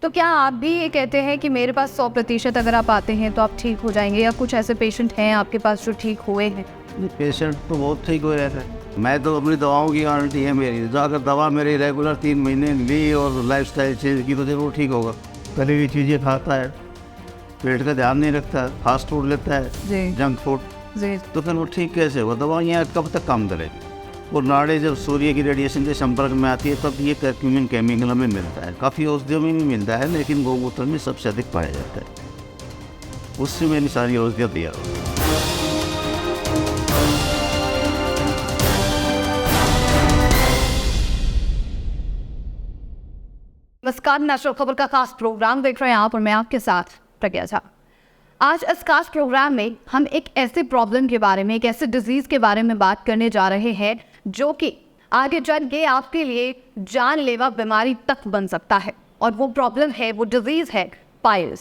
तो क्या आप भी ये कहते हैं कि मेरे पास 100% अगर आप आते हैं तो आप ठीक हो जाएंगे, या कुछ ऐसे पेशेंट हैं आपके पास जो ठीक हुए हैं? पेशेंट तो बहुत ठीक हो रहता है। मैं तो अपनी दवाओं की गारंटी है मेरी, जो अगर दवा मेरी रेगुलर 3 महीने ली और लाइफस्टाइल चेंज की तो जरूर ठीक होगा। तली हुई चीज़ें खाता है, पेट का ध्यान नहीं रखता है, फास्ट फूड लेता जी। है, जंक फूड, जी। तो फिर वो ठीक कैसे होगा? दवाइयाँ कब तक काम करेगी? और नाड़े जब सूर्य की रेडिएशन के संपर्क में आती है तब ये कर्क्यूमिन केमिकल में मिलता है। काफ़ी औषधियों में भी मिलता है, लेकिन गौमूत्र में सबसे अधिक पाया जाता है। उससे मैंने सारी औषधियाँ दिया। नमस्कार, नेशनल खबर का खास प्रोग्राम देख रहे हैं आप और मैं आपके साथ प्रज्ञा झा। आज इस खास प्रोग्राम में हम एक ऐसे प्रॉब्लम के बारे में, एक ऐसे डिजीज के बारे में बात करने जा रहे हैं जो कि आगे चल के आपके लिए जानलेवा बीमारी तक बन सकता है। और वो प्रॉब्लम है, वो डिजीज है पाइल्स।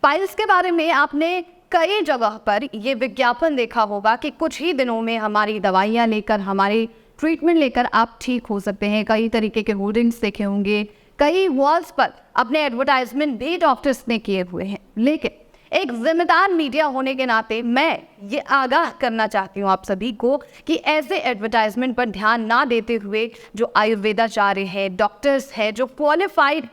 पाइल्स के बारे में आपने कई जगह पर ये विज्ञापन देखा होगा कि कुछ ही दिनों में हमारी दवाइयाँ लेकर, हमारी ट्रीटमेंट लेकर आप ठीक हो सकते हैं। कई तरीके के होर्डिंग्स देखे होंगे, कई वॉल्स पर अपने एडवर्टाइजमेंट भी डॉक्टर्स ने किए हुए हैं। लेकिन एक जिम्मेदार मीडिया होने के नाते मैं ये आगाह करना चाहती हूँ आप सभी को कि ऐसे एडवर्टाइजमेंट पर ध्यान ना देते हुए जो आयुर्वेदाचार्य हैं, डॉक्टर्स हैं, जो क्वालिफाइड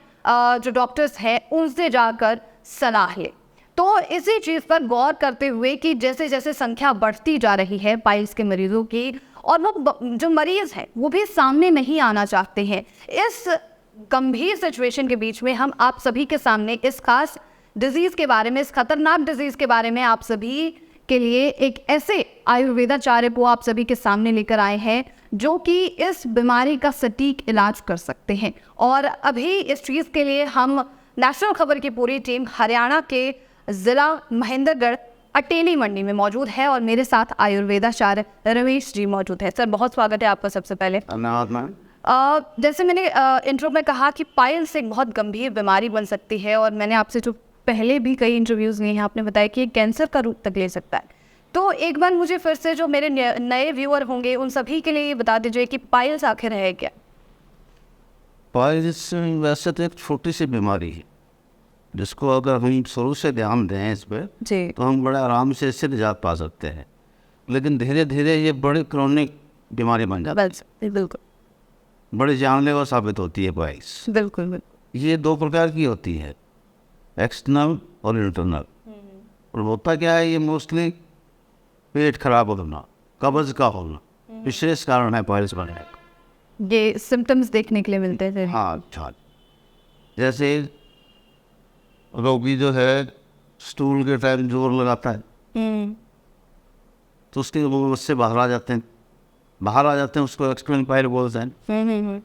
जो डॉक्टर्स हैं, उनसे जाकर सलाह लें। तो इसी चीज़ पर गौर करते हुए कि जैसे जैसे संख्या बढ़ती जा रही है पाइल्स के मरीजों की, और वो जो मरीज़ हैं वो भी सामने नहीं आना चाहते हैं, इस गंभीर सिचुएशन के बीच में हम आप सभी के सामने इस खास डिजीज़ के बारे में, इस खतरनाक डिजीज़ के बारे में आप सभी के लिए एक ऐसे आयुर्वेदाचार्य को आप सभी के सामने लेकर आए हैं जो कि इस बीमारी का सटीक इलाज कर सकते हैं। और अभी इस चीज़ के लिए हम नेशनल खबर की पूरी टीम हरियाणा के ज़िला महेंद्रगढ़ अटेली मंडी में मौजूद है और मेरे साथ आयुर्वेदाचार्य रमेश जी मौजूद है। सर, बहुत स्वागत है आपका। सबसे पहले धन्यवाद मैम। जैसे मैंने इंट्रो में कहा कि पाइल्स एक बहुत गंभीर बीमारी बन सकती है, और मैंने आपसे जो पहले भी कई इंटरव्यूज़ लिए हैं, आपने बताया कि ये कैंसर का रूप तक ले सकता है। तो एक बार मुझे फिर से जो मेरे नए व्यूअर होंगे उन सभी के लिए ये बता दीजिए कि पाइल्स आखिर है क्या? पाइल्स वैसे तो एक छोटी सी बीमारी है जिसको अगर हम शुरू से ध्यान दें इस पर जी। तो हम बड़े आराम से इससे निजात पा सकते हैं। लेकिन धीरे धीरे ये बड़ी क्रॉनिक बीमारी बन जाती है, बिल्कुल बड़ी जानलेवा साबित होती है पाइल्स। बिल्कुल। ये 2 प्रकार की होती है, एक्सटर्नल और इंटरनल। और होता क्या है, ये मोस्टली पेट खराब होना, कब्ज का होना विशेष कारण है पाइल्स बनने का। ये सिम्टम्स देखने के लिए मिलते हैं। हाँ, अच्छा। जैसे रोगी जो है स्टूल के टाइम जोर लगाता है तो उसके वो उससे बाहर आ जाते हैं, उसको एक्सटर्नल पाइल बोलते हैं।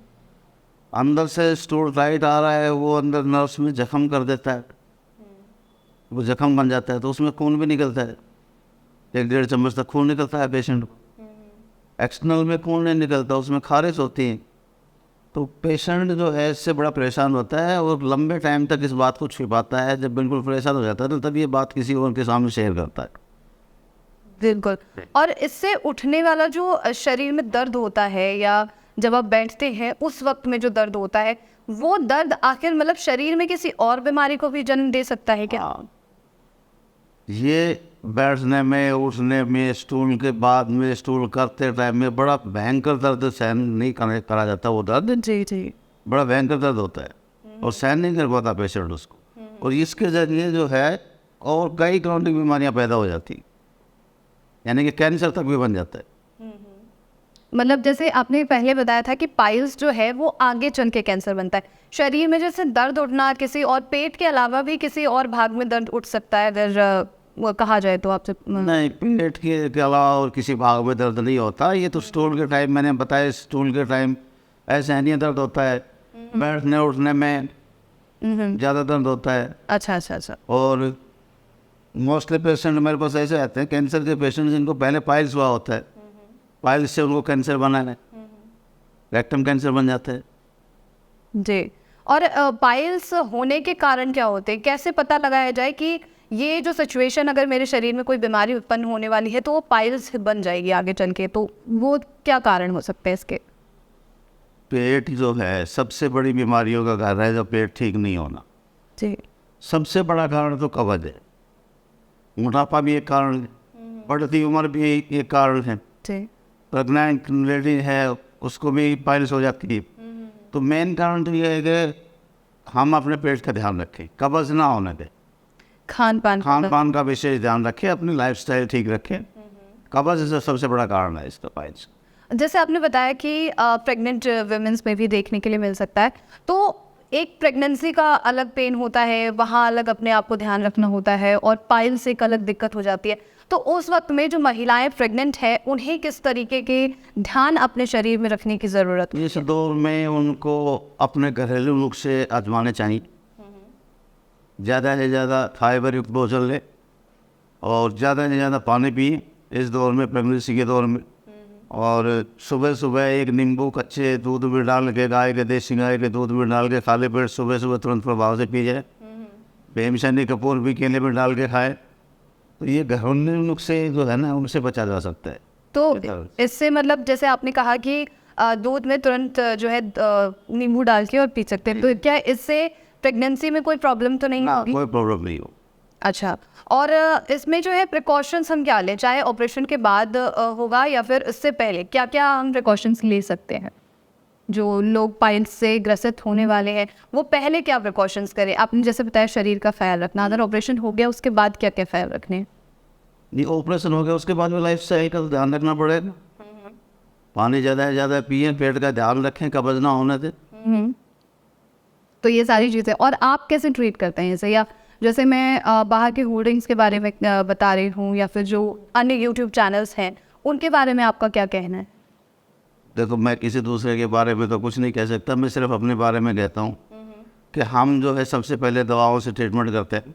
अंदर से स्टूल टाइट आ रहा है, वो अंदर नर्व्स में जख्म कर देता है, वो जख्म बन जाता है तो उसमें खून भी निकलता है, 1-1.5 चम्मच तक खून निकलता है पेशेंट को। एक्सटर्नल में खून नहीं निकलता, उसमें खारिश होती है, तो पेशेंट जो है इससे बड़ा परेशान होता है और लंबे टाइम तक इस बात को छिपाता है। जब बिल्कुल परेशान हो जाता है तो तब ये बात किसी और के सामने शेयर करता है। बिल्कुल। और इससे उठने वाला जो शरीर में दर्द होता है, या जब आप बैठते हैं उस वक्त में जो दर्द होता है, वो दर्द आखिर मतलब शरीर में किसी और बीमारी को भी जन्म दे सकता है क्या? ये बैठने में, उठने में, स्टूल के बाद में, स्टूल करते टाइम में बड़ा भयंकर दर्द सहन नहीं करा जाता। वो दर्द जी बड़ा भयंकर दर्द होता है और सहन नहीं कर पाता पेशेंट उसको, और इसके जरिए जो है और कई क्रॉनिक बीमारियां पैदा हो जाती, यानी कि कैंसर तक भी बन जाता है। मतलब जैसे आपने पहले बताया था कि पाइल्स जो है वो आगे चल के कैंसर बनता है। शरीर में जैसे दर्द उठना, किसी और पेट के अलावा भी किसी और भाग में दर्द उठ सकता है अगर वो कहा जाए तो आपसे? नहीं, पेट के अलावा और किसी भाग में दर्द नहीं होता। ये तो स्टूल के टाइम, मैंने बताया, स्टूल के टाइम असहनीय दर्द होता है, बैठने उठने में ज़्यादा दर्द होता है। अच्छा। और मोस्टली पेशेंट मेरे पास ऐसे आते हैं, कैंसर के पेशेंट जिनको पहले पाइल्स हुआ होता है, पाइल्स से उनको कैंसर बना है, रेक्टम कैंसर बन जाता है। जी। और पाइल्स होने के कारण क्या होते हैं? कैसे पता लगाया जाए कि ये जो सिचुएशन, अगर मेरे शरीर में कोई बीमारी उत्पन्न होने वाली है तो वो पाइल्स बन जाएगी आगे चल के, तो वो क्या कारण हो सकते हैं इसके? पेट जो है सबसे बड़ी बीमारियों का घर है, जो पेट ठीक नहीं होना। जी सबसे बड़ा कारण तो कब्ज है। मोटापा भी एक कारण है, बढ़ती उम्र भी एक कारण है, जी प्रेग्नेंट लेडी है उसको भी पाइल्स हो जाती है। तो मेन कारण तो ये है कि हम अपने पेट का ध्यान रखें, कब्ज ना होने दें, खान पान खान पान का विशेष ध्यान रखें, अपनी लाइफस्टाइल ठीक रखें। कब्ज सबसे बड़ा कारण है इसका पाइल्स। जैसे आपने बताया कि प्रेग्नेंट वुमेन्स में भी देखने के लिए मिल सकता है, तो एक प्रेगनेंसी का अलग पेन होता है, वहाँ अलग अपने आप को ध्यान रखना होता है, और पाइल्स से एक अलग दिक्कत हो जाती है। तो उस वक्त में जो महिलाएं प्रेग्नेंट है उन्हें किस तरीके के ध्यान अपने शरीर में रखने की ज़रूरत है? इस दौर में उनको अपने घरेलू नुस्खे आजमाने चाहिए। ज़्यादा से ज़्यादा फाइबर युक्त भोजन ले और ज़्यादा से ज़्यादा पानी पिए इस दौर में, प्रेगनेंसी के दौर में। और सुबह सुबह एक नींबू कच्चे दूध में डाल के, गाय के देसी गाय के दूध में डाल के खाली पेट सुबह सुबह तुरंत प्रभाव से पी जाए। बेमशनी कपूर भी केले में डाल के खाए। तो ये घरेलू नुस्खे जो है ना, उनसे बचा जा सकता है। तो इससे मतलब जैसे आपने कहा कि दूध में तुरंत जो है नींबू डाल के और पी सकते हैं, तो क्या इससे प्रेगनेंसी में कोई प्रॉब्लम तो नहीं ना, होगी? कोई प्रॉब्लम नहीं हो। अच्छा, और इसमें जो है प्रिकॉशंस हम क्या लें, चाहे ऑपरेशन के बाद होगा या फिर इससे पहले, क्या क्या हम प्रिकॉशंस ले सकते हैं? जो लोग पाइल्स से ग्रसित होने वाले हैं वो पहले क्या प्रिकॉशंस करें? आपने जैसे बताया शरीर का ख्याल रखना, अगर ऑपरेशन हो गया उसके बाद क्या क्या ख्याल रखने हैं? ये ऑपरेशन हो गया उसके बाद में लाइफ स्टाइल का तो ध्यान रखना पड़ेगा। पानी ज़्यादा से ज़्यादा पिए, पेट का ध्यान रखें, कब्ज ना होने दें। तो ये सारी चीज़ें, और आप कैसे ट्रीट करते हैं इसे? या जैसे मैं बाहर के होर्डिंग्स के बारे में बता रही हूँ, या फिर जो अन्य यूट्यूब चैनल्स हैं उनके बारे में आपका क्या कहना है? देखो, मैं किसी दूसरे के बारे में तो कुछ नहीं कह सकता, मैं सिर्फ अपने बारे में कहता हूँ कि हम जो है सबसे पहले दवाओं से ट्रीटमेंट करते हैं।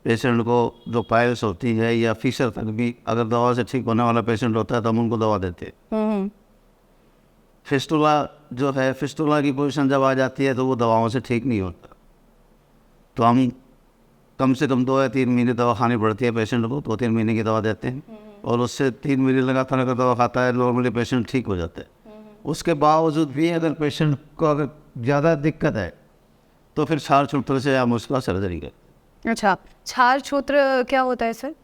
पेशेंट को जो पाइल्स होती है या फिशर तक भी अगर दवा से ठीक होने वाला पेशेंट होता है तो हम उनको दवा देते हैं। फिस्टुला जो है, फिस्टुला की पोजीशन जब आ जाती है तो वो दवाओं से ठीक नहीं होता, तो हम कम से कम 2 या 3 महीने दवा खानी पड़ती है पेशेंट को। 2-3 महीने की दवा देते हैं और उससे 3 महीने लगातार अगर दवा खाता है नॉर्मली पेशेंट ठीक हो जाता है। उसके बावजूद भी अगर पेशेंट को अगर ज़्यादा दिक्कत है तो फिर क्षार छूत्र से हम उसका सर्जरी करते हैं। अच्छा, क्षार छूत्र क्या होता है सर?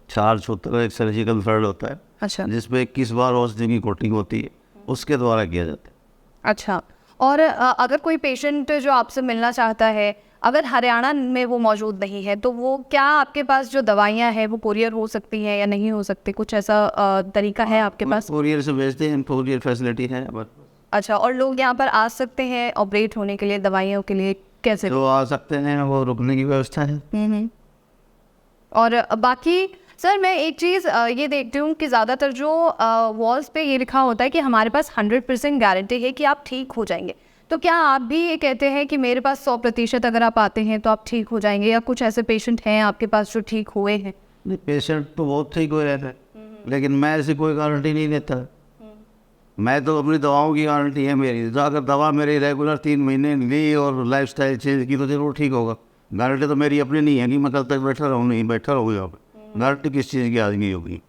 क्षार छूत्र एक सर्जिकल थ्रेड होता है, अच्छा जिसपे 21 बार औषधि की कोटिंग होती है, उसके द्वारा किया जाता है। अच्छा, और अगर कोई पेशेंट जो आपसे मिलना चाहता है, अगर हरियाणा में वो मौजूद नहीं है, तो वो क्या आपके पास जो दवाइयाँ हैं वो कुरियर हो सकती हैं या नहीं हो सकती? कुछ ऐसा तरीका है आपके पास? कोरियर से भेजते हैं, कोरियर फैसिलिटी है हमारे पास। अच्छा, और लोग यहाँ पर आ सकते हैं ऑपरेट होने के लिए, दवाइयों के लिए कैसे? जो आ सकते हैं वो रुकने की व्यवस्था है। और बाकी सर मैं एक चीज़ ये देखती हूँ कि ज़्यादातर जो वॉल्स पे ये लिखा होता है कि हमारे पास 100% गारंटी है कि आप ठीक हो जाएंगे, तो क्या आप भी ये कहते हैं कि मेरे पास 100% अगर आप आते हैं तो आप ठीक हो जाएंगे, या कुछ ऐसे पेशेंट हैं आपके पास जो ठीक हुए हैं? नहीं, पेशेंट तो बहुत ठीक हो रहता है, लेकिन मैं ऐसी कोई गारंटी नहीं देता। मैं तो अपनी दवाओं की गारंटी है मेरी। तो अगर दवा मेरी रेगुलर 3 महीने ली और लाइफस्टाइल चेंज की तो जरूर ठीक होगा। गारंटी तो मेरी अपनी नहीं है कि मैं कल तक बैठा रहूँ, नहीं बैठा रहूँ यहाँ पर। गारंटी किस चीज़ की आदमी होगी?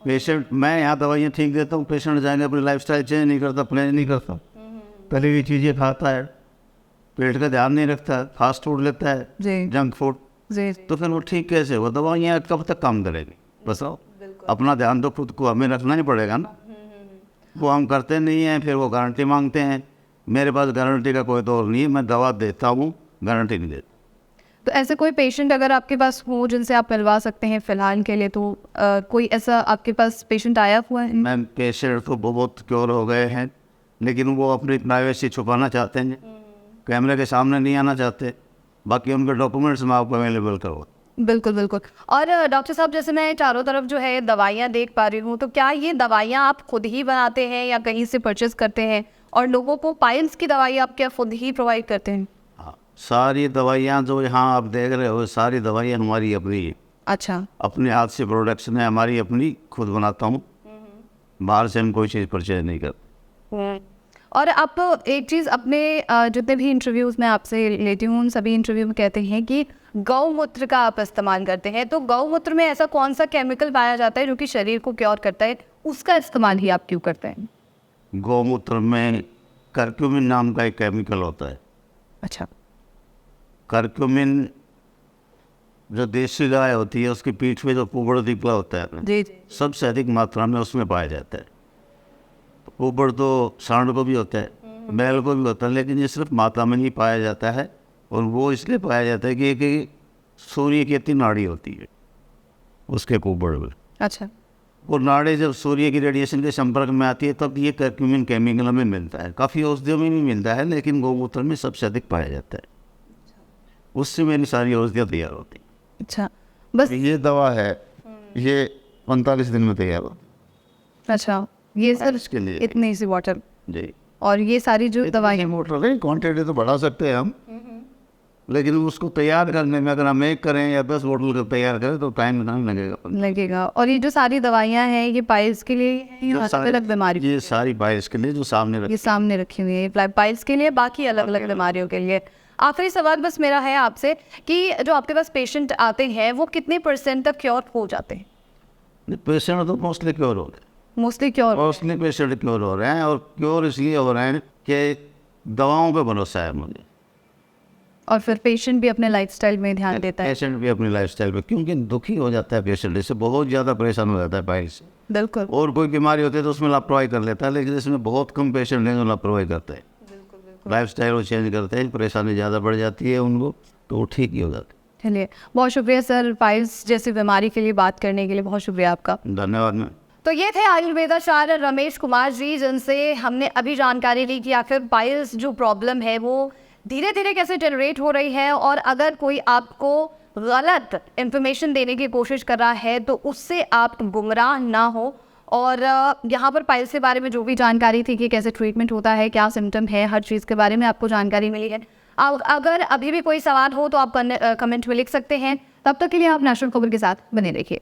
पेशेंट, मैं यहाँ दवाइयाँ ठीक देता हूँ, पेशेंट जाएंगे अपनी लाइफस्टाइल चेंज नहीं करता, प्लान नहीं करता, तली हुई चीज़ें खाता है, पेट का ध्यान नहीं रखता, फास्ट फूड लेता है, जी जंक फूड, जी तो फिर वो ठीक कैसे हो? दवाइयाँ कब तक काम करेगी? बताओ। अपना ध्यान तो खुद को हमें रखना ही पड़ेगा ना। वो हम करते नहीं हैं, फिर वो गारंटी मांगते हैं। मेरे पास गारंटी का कोई दौर नहीं है, मैं दवा देता हूँ, गारंटी नहीं देता। तो ऐसे कोई पेशेंट अगर आपके पास हो जिनसे आप मिलवा सकते हैं फ़िलहाल के लिए, तो कोई ऐसा आपके पास पेशेंट आया हुआ है? मैम, पेशेंट तो बहुत क्योर हो गए हैं, लेकिन वो अपनी प्राइवेसी छुपाना चाहते हैं, कैमरे के सामने नहीं आना चाहते। बाकी उनके डॉक्यूमेंट्स मैं आपको अवेलेबल करवा। बिल्कुल बिल्कुल। और डॉक्टर साहब, जैसे मैं चारों तरफ जो है दवाइयाँ देख पा रही हूँ, तो क्या ये दवाइयाँ आप खुद ही बनाते हैं या कहीं से परचेस करते हैं? और लोगों को पाइल्स की दवाई आप क्या खुद ही प्रोवाइड करते हैं? हाँ, सारी दवाइयाँ जो यहाँ आप देख रहे हो, सारी दवाइयाँ हमारी अपनी है। अच्छा, अपने हाथ से प्रोडक्शन है हमारी अपनी, खुद बनाता हूँ, बाहर से हम कोई चीज़ परचेज नहीं करते। और आप एक चीज़ अपने जितने भी इंटरव्यूज़ में आपसे लेती हूँ उन सभी इंटरव्यू में कहते हैं कि गौमूत्र का आप इस्तेमाल करते हैं, तो गौमूत्र में ऐसा कौन सा केमिकल पाया जाता है जो कि शरीर को क्योर करता है, उसका इस्तेमाल ही आप क्यों करते हैं? गौमूत्र में करक्यूमिन नाम का एक केमिकल होता है। अच्छा, करक्यूमिन जो देसी गाय होती है उसकी पीठ में जो कुबड़ निकला होता है जी जी सबसे अधिक मात्रा में उसमें पाया जाता है। कुबड़ तो सांड को भी होता है, बैल को भी होता है, लेकिन ये सिर्फ माता में नहीं पाया जाता है। और वो इसलिए पाया जाता है कि सूर्य की इतनी नाड़ी होती है उसके कुबड़ में। अच्छा वो नाड़ी जब सूर्य की रेडिएशन के संपर्क में आती है तब ये करक्यूमिन केमिकल हमें मिलता है। काफ़ी औषधियों में भी मिलता है, लेकिन गौमूत्र में सबसे अधिक पाया जाता है। उससे मेरी सारी औषधियाँ तैयार होती हैं। अच्छा बस ये दवा है, ये 45 दिन में तैयार हो। अच्छा ये सर इसके लिए इतनी सी बॉटल जी और ये सारी जो दवाई मोटर है, क्वांटिटी तो बढ़ा सकते हैं हम, लेकिन उसको तैयार करने में अगर हम 1 करें या 10 बोतल को तैयार करें तो टाइम लगेगा। लगेगा। और ये जो सारी दवाइयाँ हैं ये पाइल्स के लिए हैं या अलग अलग बीमारी? ये सारी पाइल्स के लिए जो सामने ये सामने रखी हुई है पाइल्स के लिए, बाकी अलग अलग बीमारियों के लिए। आखिरी सवाल बस मेरा है आपसे कि जो आपके पास पेशेंट आते हैं वो कितने % तक क्योर हो जाते हैं? पेशेंट तो मोस्टली क्योर हो रहे हैं, mostly cure mostly patient cure हो रहे हैं। और क्योर इसलिए हो रहे हैं कि दवाओं पे भरोसा है मुझे, और फिर पेशेंट भी अपने लाइफस्टाइल में ध्यान देता है। पेशेंट भी अपनी लाइफस्टाइल पे, क्योंकि दुखी हो जाता है पेशेंट, इससे बहुत ज़्यादा परेशान हो जाता है पाइल्स से। बिल्कुल और कोई बीमारी होती है तो उसमें लापरवाही कर लेता है, लेकिन इसमें बहुत कम पेशेंट हैं जो लापरवाही करते हैं। लाइफस्टाइल वो चेंज करते हैं, परेशानी ज़्यादा बढ़ जाती है उनको, तो वो ठीक ही हो जाते हैं। चलिए बहुत शुक्रिया सर, पाइल्स जैसी बीमारी के लिए बात करने के लिए बहुत शुक्रिया आपका। धन्यवाद मैम। तो ये थे आयुर्वेदाचार्य रमेश कुमार जी, जिनसे हमने अभी जानकारी ली कि आखिर पाइल्स जो प्रॉब्लम है वो धीरे धीरे कैसे जनरेट हो रही है, और अगर कोई आपको गलत इन्फॉर्मेशन देने की कोशिश कर रहा है तो उससे आप गुमराह ना हो। और यहाँ पर पाइल्स के बारे में जो भी जानकारी थी कि कैसे ट्रीटमेंट होता है, क्या सिम्टम है, हर चीज़ के बारे में आपको जानकारी मिली है। अगर अभी भी कोई सवाल हो तो आप कमेंट में लिख सकते हैं। तब तक के लिए आप नेशनल खबर के साथ बने रहिए।